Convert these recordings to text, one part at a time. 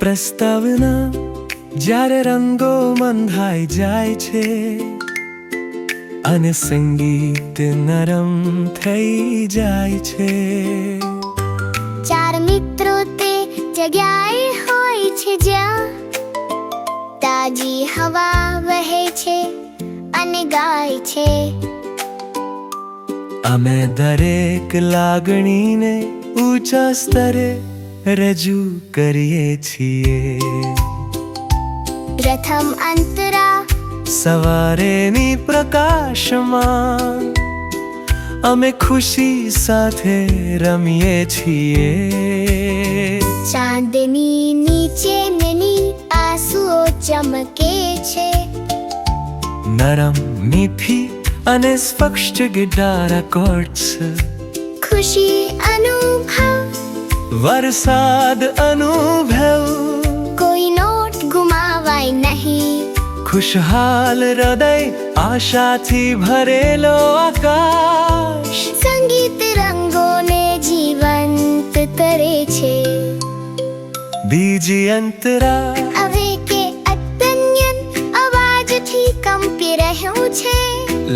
પ્રસ્તાવના જ્યારે રંગો મંધાઈ જાય છે અને સંગીત નરમ થઈ જાય છે. ચાર મિત્રો તે જગ્યાએ હોય છે જ્યાં તાજી હવા વહે છે અને ગાય છે. અમે દરેક લાગણીને ઊંચા સ્તરે રજૂ કરીએ છીએ. પ્રથમ અંતરા સવારેની પ્રકાશમાં અમે ખુશી સાથે રમીએ છીએ. ચાંદની નીચે નાની આંસુઓ ચમકે છે. નરમ મીઠી અને સ્પષ્ટ ગિટાર કોર્ડ્સ, ખુશી અનુભવ, વરસાદ અનુભવ, કોઈ નોટ ગુમાવાય નહીં. ખુશહાલ હૃદય, આશાથી ભરેલો આકાશ. સંગીત રંગોને જીવંત કરે છે. બીજી અંતરા હવે કે અત્યંત અવાજથી કંપી રહ્યું છે.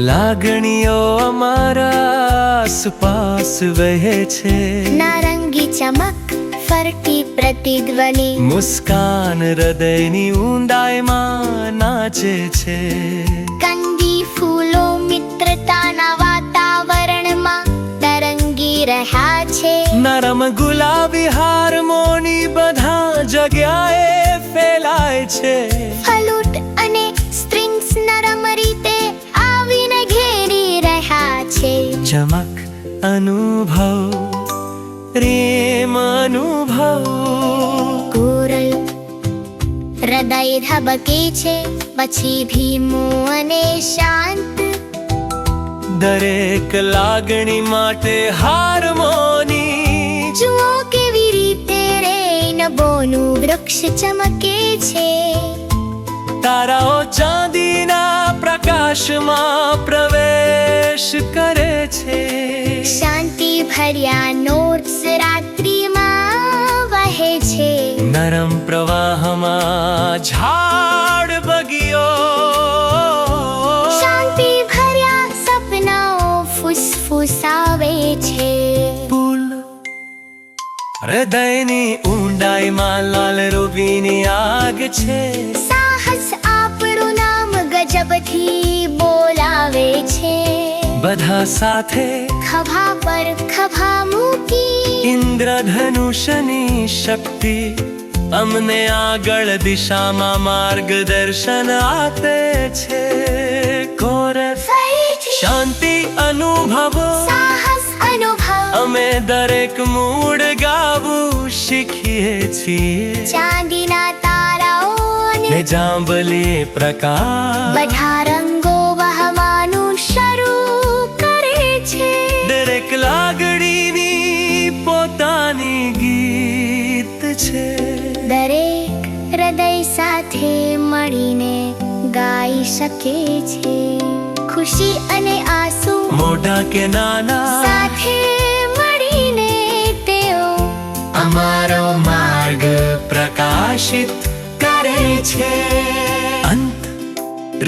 લાગણીઓ અમારા આસપાસ વહે છે. નારંગી ચમક, ફરતી પ્રતિધ્વનિ, મુસ્કાન હૃદયની ઊંડાઈમાં નાચે છે. કંદી ફૂલો મિત્રતાના વાતાવરણમાં તરંગી રહ્યા છે. નરમ ગુલાબી હાર્મોની બધા જગ્યાએ ફેલાય છે. ફલૂટ અને સ્ટ્રિંગ્સ નરમ રીતે આવીને ઘેરી રહ્યા છે. ચમક અનુભવ, પ્રેમ અનુભવ, કોરલ હૃદય ધબકે છે, પછી ધીમું અને શાંત. દરેક લાગણી માટે હાર્મોની. જુઓ કેવી રીતે રેનબોનું વૃક્ષ ચમકે છે. તારાઓ ચાંદીના પ્રકાશમાં પ્રવેશ કરે છે. શાંતિ ભર્યા નોટ્સ રાત્રિમાં વહે છે. નરમ પ્રવાહમાં ઝાડ બગીઓ. શાંતિ ભર્યા સપનાઓ ફૂસફૂસાવે છે. પુલ હૃદયની ઊંડાઈમાં લાલ રૂબીની આગ છે. સાહસ આપણું નામ ગજબથી બોલાવે છે. બધા સાથે ખભા પર ખભા મૂકી ઇન્દ્રધનુષની શક્તિ અમને આગળ દિશામાં માર્ગદર્શન આપે છે. કોરસ ફરીથી શાંતિ અનુભવો, સાહસ અનુભવ, અમે દરેક મૂડ ગાવું શીખીએ છીએ. ચાંદીના તારાઓ ને અને જાંબલી પ્રકાશ બધા રંગો વહવાનું શરૂ કરે છે. દરેક લાગણીની પોતાની ગીત છે. દરેક હૃદય સાથે મળીને ગાઈ શકે છે. ખુશી અને આંસુ મોટા કે નાના સાથે મળીને તેઓ અમારો માર્ગ પ્રકાશિત કરે છે. અંત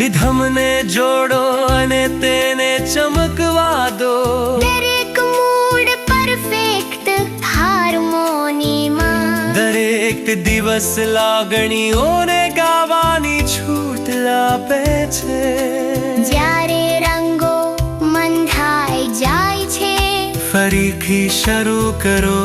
રિધમને જોડો અને તેને ચમકવા દો. દરેક મૂડ પરફેક્ટ હાર્મોનીમાં. દરેક દિવસ લાગણીઓને ગાવાની છૂટ આપે છે. જ્યારે રંગો મંધાઈ જાય છે, ફરીથી શરૂ કરો